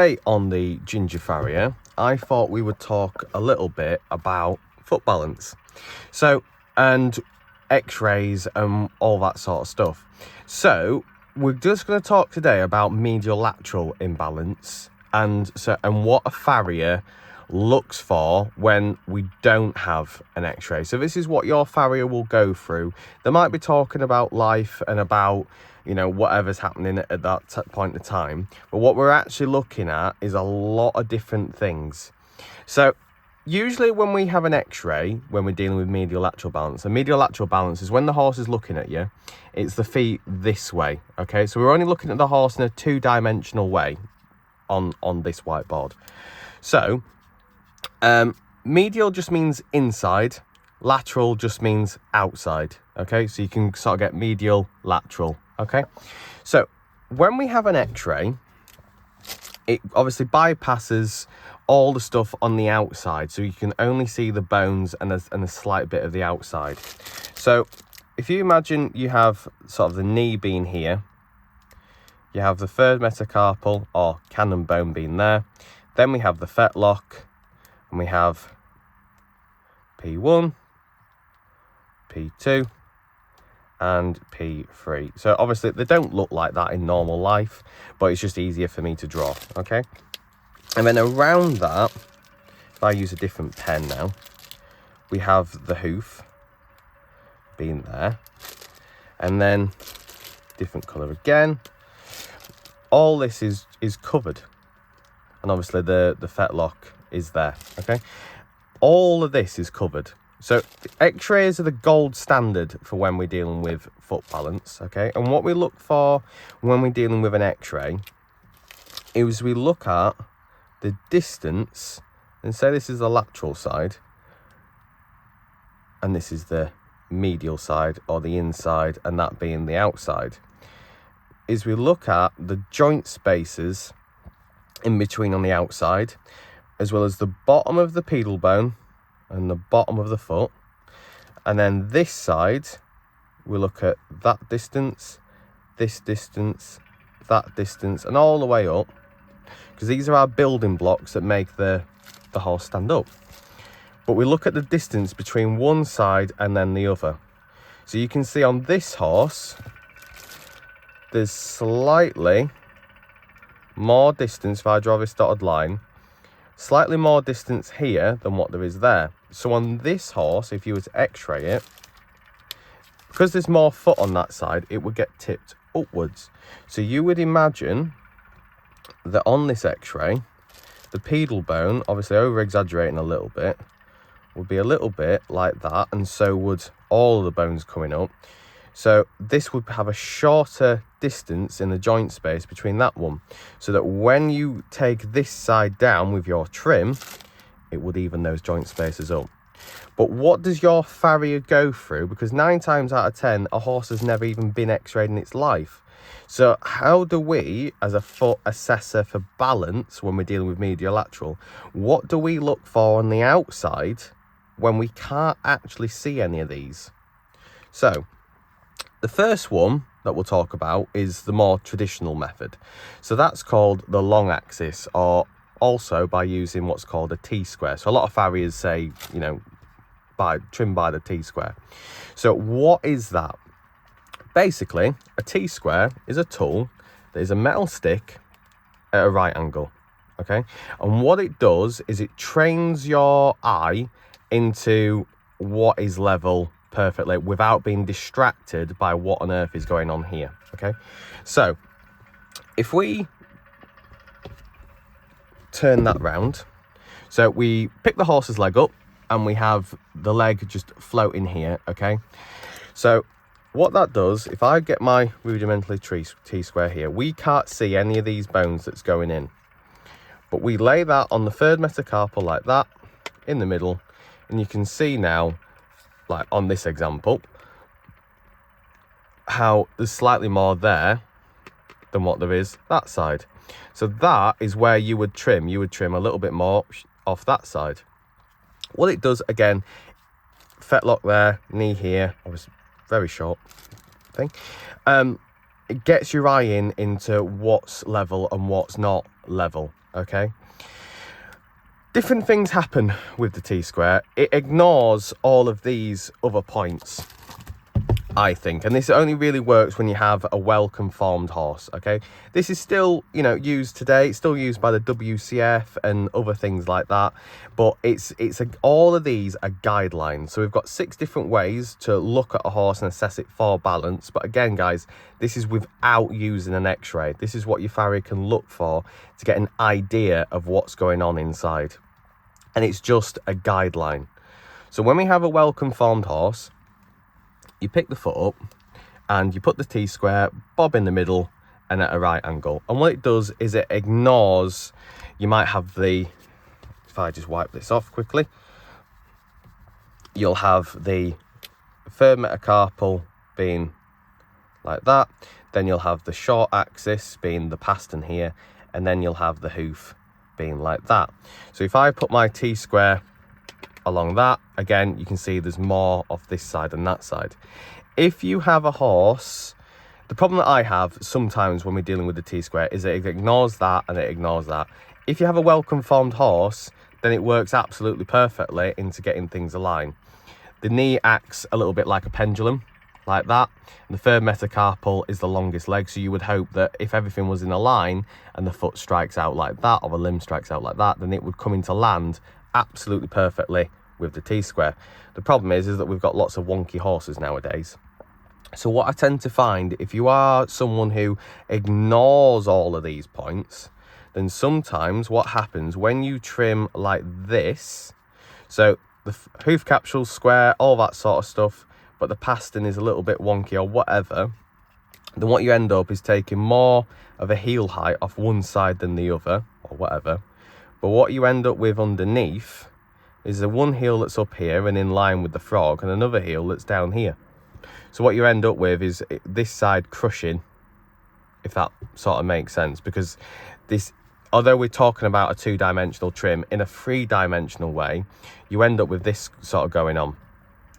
Today on the Ginger Farrier, I thought we would talk a little bit about foot balance. And x-rays and all that sort of stuff. So we're just going to talk today about medial lateral imbalance and what a farrier looks for when we don't have an x-ray. So this is what your farrier will go through. They might be talking about life and about, you know, whatever's happening at that point in time. But what we're actually looking at is a lot of different things. So usually when we have an x-ray, when we're dealing with medial lateral balance, and medial lateral balance is when the horse is looking at you, it's the feet this way, okay? So we're only looking at the horse in a two-dimensional way on this whiteboard. So medial just means inside, lateral just means outside, okay? So you can sort of get medial, lateral, okay? So when we have an x-ray, it obviously bypasses all the stuff on the outside, so you can only see the bones and a slight bit of the outside. So if you imagine you have sort of the knee being here, you have the third metacarpal or cannon bone being there, then we have the fetlock, and we have P1, P2, and P3. So obviously they don't look like that in normal life, but it's just easier for me to draw, okay? And then around that, if I use a different pen now, we have the hoof being there, and then different colour again. All this is covered, and obviously the fetlock is there, okay? All of this is covered. So x-rays are the gold standard for when we're dealing with foot balance, okay? And what we look for when we're dealing with an x-ray is we look at the distance, and say this is the lateral side, and this is the medial side or the inside, and that being the outside, is we look at the joint spaces in between on the outside, as well as the bottom of the pedal bone and the bottom of the foot. And then this side, we look at that distance, this distance, that distance, and all the way up, because these are our building blocks that make the horse stand up. But we look at the distance between one side and then the other. So you can see on this horse, there's slightly more distance. If I draw this dotted line, slightly more distance here than what there is there. So on this horse, if you were to x-ray it, because there's more foot on that side, it would get tipped upwards. So you would imagine that on this x-ray, the pedal bone, obviously over exaggerating a little bit, would be a little bit like that, and so would all of the bones coming up. So this would have a shorter distance in the joint space between that one, so that when you take this side down with your trim, it would even those joint spaces up. But what does your farrier go through? Because 9 times out of 10, a horse has never even been x-rayed in its life. So how do we, as a foot assessor for balance, when we're dealing with medial lateral, what do we look for on the outside when we can't actually see any of these? So the first one that we'll talk about is the more traditional method. So that's called the long axis, or also by using what's called a T-square. So a lot of farriers say, you know, trim by the T-square. So what is that? Basically, a T-square is a tool that is a metal stick at a right angle, okay? And what it does is it trains your eye into what is level perfectly without being distracted by what on earth is going on here, okay? So if we turn that round, so we pick the horse's leg up and we have the leg just floating here, okay? So what that does, if I get my rudimentary T-square here, we can't see any of these bones that's going in, but we lay that on the third metacarpal like that in the middle, and you can see now, like on this example, how there's slightly more there than what there is that side. So that is where you would trim a little bit more off that side. What it does, again, fetlock there, knee here, obviously very short thing, it gets your eye into what's level and what's not level, okay? Different things happen with the T-square. It ignores all of these other points, I think, and this only really works when you have a well-conformed horse, okay? This is still, you know, used today. It's still used by the WCF and other things like that, but all of these are guidelines. So we've got 6 different ways to look at a horse and assess it for balance. But again, guys, this is without using an x-ray. This is what your farrier can look for to get an idea of what's going on inside, and it's just a guideline. So when we have a well-conformed horse, you pick the foot up and you put the T-square bob in the middle and at a right angle. And what it does is it ignores, you might have the, if I just wipe this off quickly, you'll have the third metacarpal being like that. Then you'll have the short axis being the pastern here. And then you'll have the hoof being like that. So if I put my T-square along that, again, you can see there's more of this side than that side. If you have a horse, the problem that I have sometimes when we're dealing with the T-square is that it ignores that and it ignores that. If you have a well-conformed horse, then it works absolutely perfectly into getting things aligned. The knee acts a little bit like a pendulum, like that. And the third metacarpal is the longest leg, so you would hope that if everything was in a line and the foot strikes out like that or the limb strikes out like that, then it would come into land absolutely perfectly with the T-square. The problem is that we've got lots of wonky horses nowadays. So what I tend to find, if you are someone who ignores all of these points, then sometimes what happens when you trim like this, so the hoof capsule's square, all that sort of stuff, but the pastern is a little bit wonky or whatever, then what you end up is taking more of a heel height off one side than the other, or whatever. But what you end up with underneath is the one heel that's up here and in line with the frog and another heel that's down here. So what you end up with is this side crushing, if that sort of makes sense, because this, although we're talking about a 2-dimensional trim, in a 3-dimensional way, you end up with this sort of going on.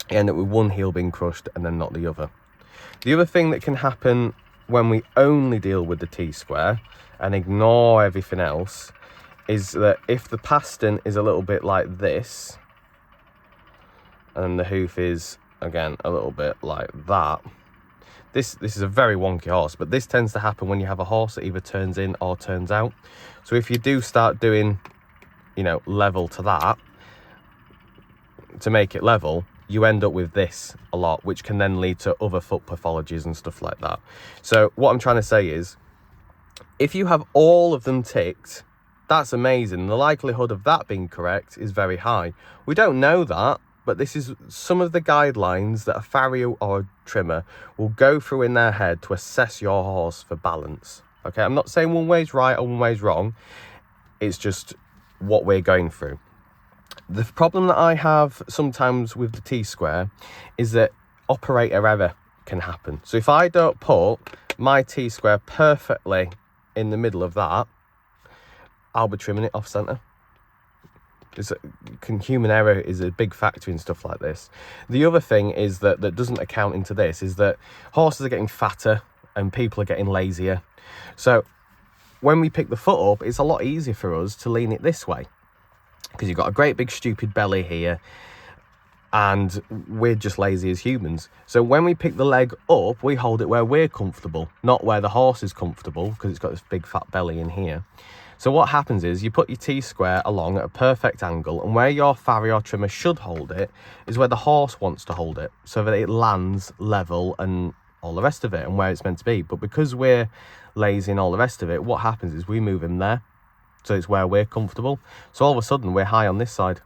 You end up with one heel being crushed and then not the other. The other thing that can happen when we only deal with the T-square and ignore everything else is that if the pastern is a little bit like this and the hoof is again a little bit like that, this is a very wonky horse, but this tends to happen when you have a horse that either turns in or turns out. So if you do start doing, you know, level to that to make it level, you end up with this a lot, which can then lead to other foot pathologies and stuff like that. So what I'm trying to say is, if you have all of them ticked, that's amazing. The likelihood of that being correct is very high. We don't know that, but this is some of the guidelines that a farrier or a trimmer will go through in their head to assess your horse for balance. Okay, I'm not saying one way's right or one way's wrong. It's just what we're going through. The problem that I have sometimes with the T-square is that operator error can happen. So if I don't put my T-square perfectly in the middle of that, I'll be trimming it off centre. Human error is a big factor in stuff like this. The other thing is that doesn't account into this is that horses are getting fatter and people are getting lazier. So when we pick the foot up, it's a lot easier for us to lean it this way because you've got a great big stupid belly here and we're just lazy as humans. So when we pick the leg up, we hold it where we're comfortable, not where the horse is comfortable, because it's got this big fat belly in here. So what happens is you put your T-square along at a perfect angle, and where your farrier or trimmer should hold it is where the horse wants to hold it, so that it lands level and all the rest of it and where it's meant to be. But because we're lazy and all the rest of it, what happens is we move him there, so it's where we're comfortable. So all of a sudden we're high on this side.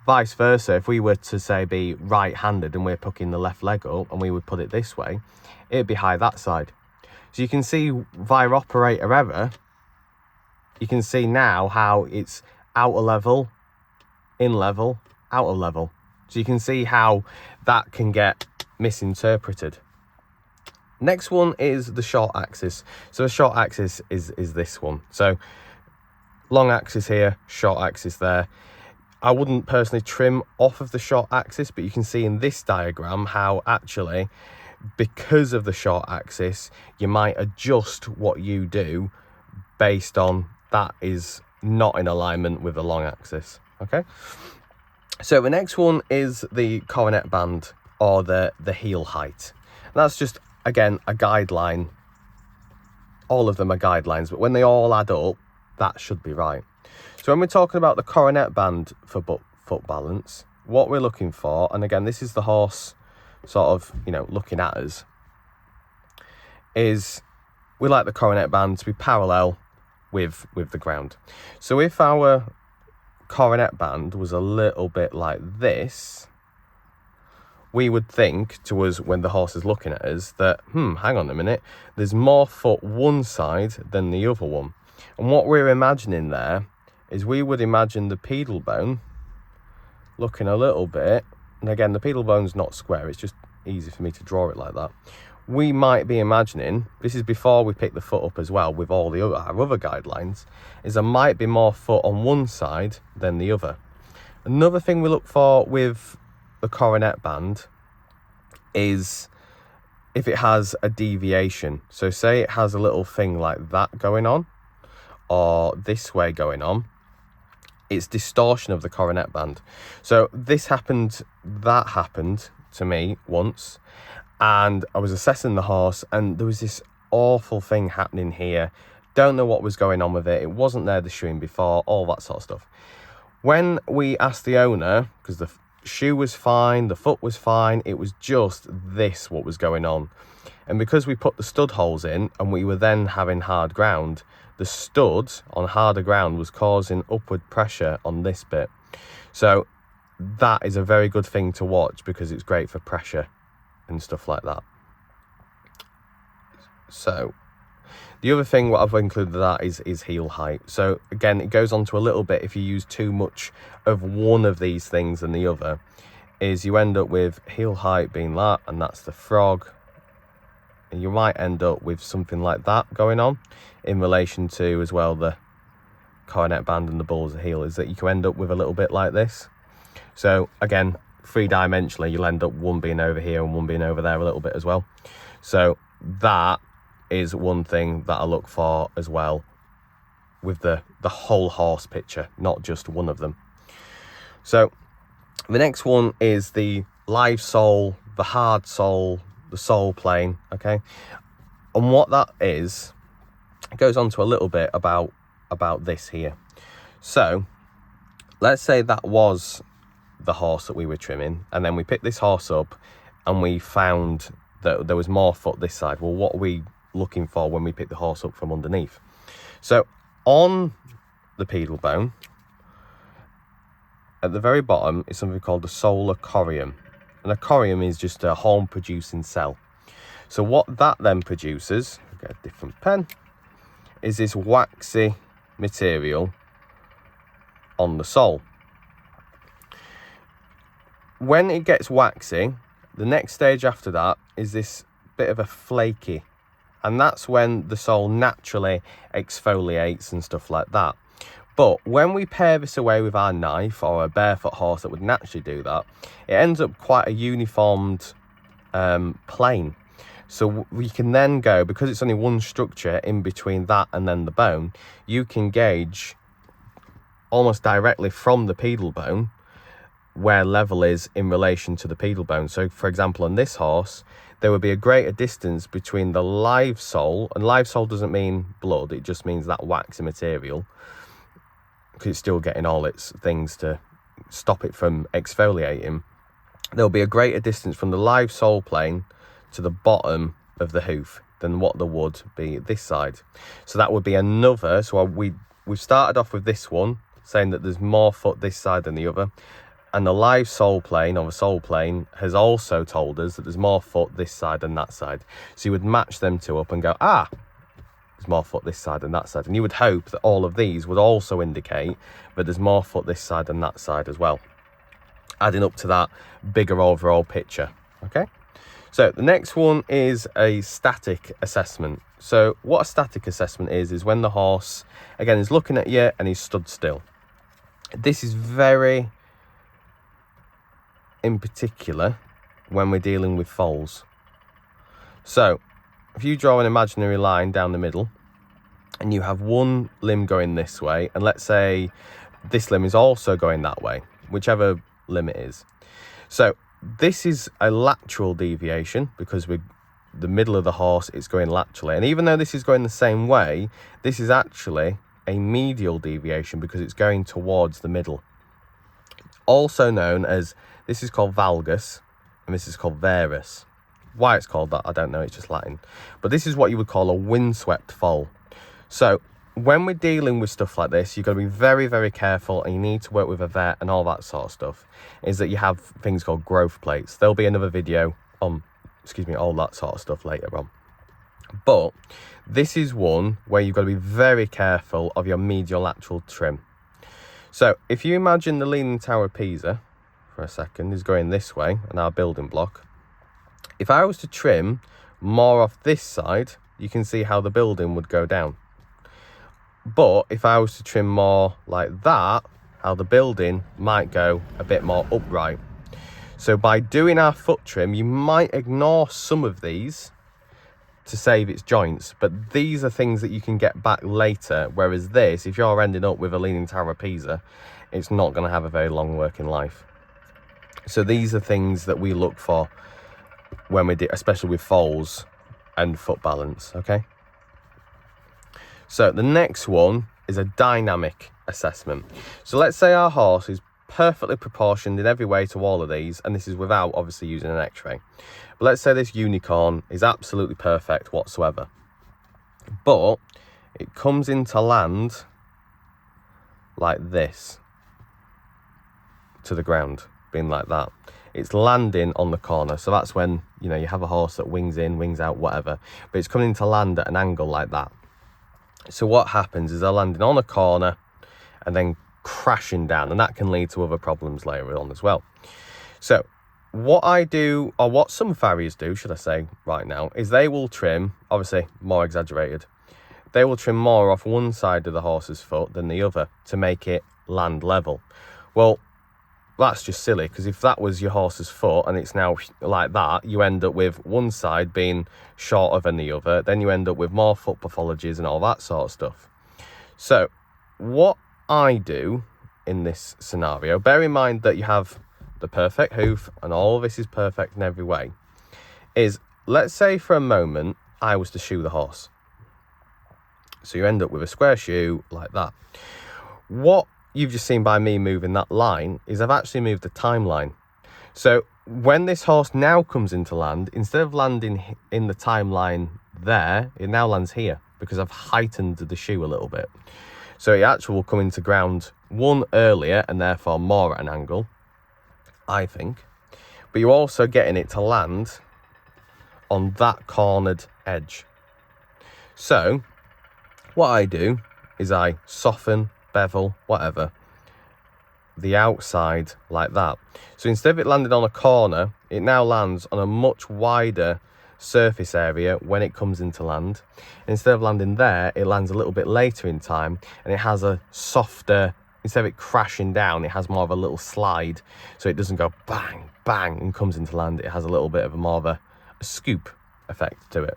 Vice versa, if we were to say be right-handed and we're picking the left leg up and we would put it this way, it'd be high that side. So you can see via operator error, you can see now how it's outer level, in level, outer level. So you can see how that can get misinterpreted. Next one is the short axis. So the short axis is this one. So long axis here, short axis there. I wouldn't personally trim off of the short axis, but you can see in this diagram how actually, because of the short axis, you might adjust what you do based on that is not in alignment with the long axis. Okay, so the next one is the coronet band, or the heel height. And that's just, again, a guideline. All of them are guidelines, but when they all add up, that should be right. So when we're talking about the coronet band for foot balance, what we're looking for, and again, this is the horse sort of, looking at us, is we like the coronet band to be parallel with the ground. So if our coronet band was a little bit like this, we would think to us, when the horse is looking at us, that, hang on a minute, there's more foot one side than the other one. And what we're imagining there is we would imagine the pedal bone looking a little bit, and again, the pedal bone's not square, it's just easy for me to draw it like that. We might be imagining, this is before we pick the foot up as well, with all our other guidelines, is there might be more foot on one side than the other. Another thing we look for with the coronet band is if it has a deviation. So say it has a little thing like that going on, or this way going on, it's distortion of the coronet band. So that happened to me once, and I was assessing the horse, and there was this awful thing happening here. Don't know what was going on with it. It wasn't there the shoeing before, all that sort of stuff. When we asked the owner, because the shoe was fine, the foot was fine, it was just this what was going on. And because we put the stud holes in and we were then having hard ground, the stud on harder ground was causing upward pressure on this bit. So that is a very good thing to watch, because it's great for pressure and stuff like that. So the other thing what I've included that is heel height. So again, it goes on to a little bit, if you use too much of one of these things than the other, is you end up with heel height being that, and that's the frog. And you might end up with something like that going on in relation to as well the coronet band and the bull's heel, is that you can end up with a little bit like this. So again, three-dimensionally, you'll end up one being over here and one being over there a little bit as well. So that is one thing that I look for as well with the whole horse picture, not just one of them. So the next one is the live sole, the hard sole, the sole plane, okay? And what that is, it goes on to a little bit about this here. So let's say that was the horse that we were trimming, and then we picked this horse up and we found that there was more foot this side. Well, what are we looking for when we pick the horse up from underneath? So on the pedal bone, at the very bottom is something called the solar corium. And a corium is just a horn producing cell. So what that then produces, I'll get a different pen, is this waxy material on the sole. When it gets waxy, the next stage after that is this bit of a flaky, and that's when the sole naturally exfoliates and stuff like that. But when we pare this away with our knife, or a barefoot horse that would naturally do that, it ends up quite a uniformed plane. So we can then go, because it's only one structure in between that and then the bone, you can gauge almost directly from the pedal bone where level is in relation to the pedal bone. So for example, on this horse, there would be a greater distance between the live sole, and live sole doesn't mean blood, it just means that waxy material, because it's still getting all its things to stop it from exfoliating. There'll be a greater distance from the live sole plane to the bottom of the hoof than what there would be this side. So that would be another, so we've started off with this one, saying that there's more foot this side than the other. And the live sole plane, or the sole plane, has also told us that there's more foot this side than that side. So you would match them two up and go, there's more foot this side than that side. And you would hope that all of these would also indicate that there's more foot this side than that side as well, adding up to that bigger overall picture, okay? So the next one is a static assessment. So what a static assessment is when the horse, again, is looking at you and he's stood still. This is very in particular when we're dealing with foals. So if you draw an imaginary line down the middle, and you have one limb going this way, and let's say this limb is also going that way, whichever limb it is. So this is a lateral deviation because we're the middle of the horse is going laterally, and even though this is going the same way, this is actually a medial deviation because it's going towards the middle. Also known as, this is called valgus and this is called varus. Why it's called that, I don't know, it's just Latin. But this is what you would call a windswept foal. So when we're dealing with stuff like this, you've got to be very, very careful, and you need to work with a vet and all that sort of stuff, is that you have things called growth plates. There'll be another video on, all that sort of stuff later on. But this is one where you've got to be very careful of your medial lateral trim. So if you imagine the Leaning Tower of Pisa for a second is going this way on our building block, if I was to trim more off this side, you can see how the building would go down. But if I was to trim more like that, how the building might go a bit more upright. So by doing our foot trim, you might ignore some of these to save its joints, but these are things that you can get back later, whereas this, if you're ending up with a Leaning Tower of Pisa, it's not going to have a very long working life. So these are things that we look for when we do, especially with foals and foot balance, okay? So the next one is a dynamic assessment. So let's say our horse is perfectly proportioned in every way to all of these, and this is without obviously using an x-ray. But let's say this unicorn is absolutely perfect whatsoever, but it comes into land like this to the ground, being like that. It's landing on the corner, so that's when, you know, you have a horse that wings in, wings out, whatever, but it's coming into land at an angle like that. So what happens is they're landing on a corner and then crashing down, and that can lead to other problems later on as well. So what I do, or what some farriers do, should I say right now, is they will trim, obviously more exaggerated, they will trim more off one side of the horse's foot than the other to make it land level. Well, that's just silly, because if that was your horse's foot and it's now like that, you end up with one side being shorter than the other, then you end up with more foot pathologies and all that sort of stuff. So what I do in this scenario, bear in mind that you have the perfect hoof and all of this is perfect in every way, is let's say for a moment I was to shoe the horse. So you end up with a square shoe like that. What you've just seen by me moving that line is I've actually moved the timeline. So when this horse now comes into land, instead of landing in the timeline there, it now lands here because I've heightened the shoe a little bit. So it actually will come into ground one earlier and therefore more at an angle, I think. But you're also getting it to land on that cornered edge. So what I do is I soften, bevel, whatever, the outside like that. So instead of it landing on a corner, it now lands on a much wider surface area when it comes into land. Instead of landing there, it lands a little bit later in time, and it has a softer, instead of it crashing down, it has more of a little slide, so it doesn't go bang, bang, and comes into land. It has a little bit of more of a scoop effect to it.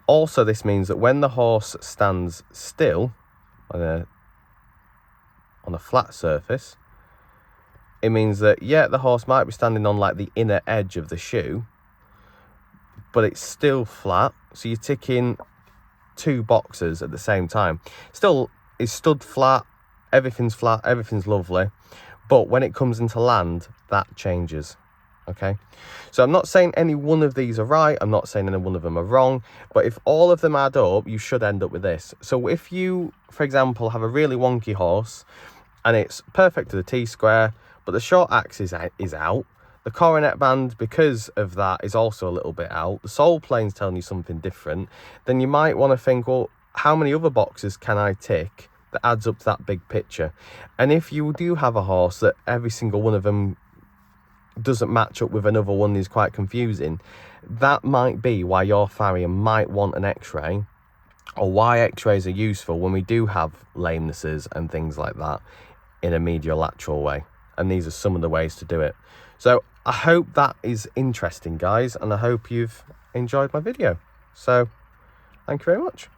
Also, this means that when the horse stands still on a flat surface, it means that, yeah, the horse might be standing on like the inner edge of the shoe, but it's still flat. So you're ticking two boxes at the same time. Still is stood flat, everything's lovely, but when it comes into land, that changes. Okay, so I'm not saying any one of these are right, I'm not saying any one of them are wrong, but if all of them add up, you should end up with this. So if you, for example, have a really wonky horse and it's perfect to the T-square, but the short axis is out, the coronet band, because of that, is also a little bit out, the sole plane's telling you something different, then you might want to think, well, how many other boxes can I tick that adds up to that big picture? And if you do have a horse that every single one of them doesn't match up with another one, is quite confusing, that might be why your farrier might want an x-ray, or why x-rays are useful when we do have lamenesses and things like that in a medial-lateral way. And these are some of the ways to do it. So I hope that is interesting, guys, and I hope you've enjoyed my video. So thank you very much.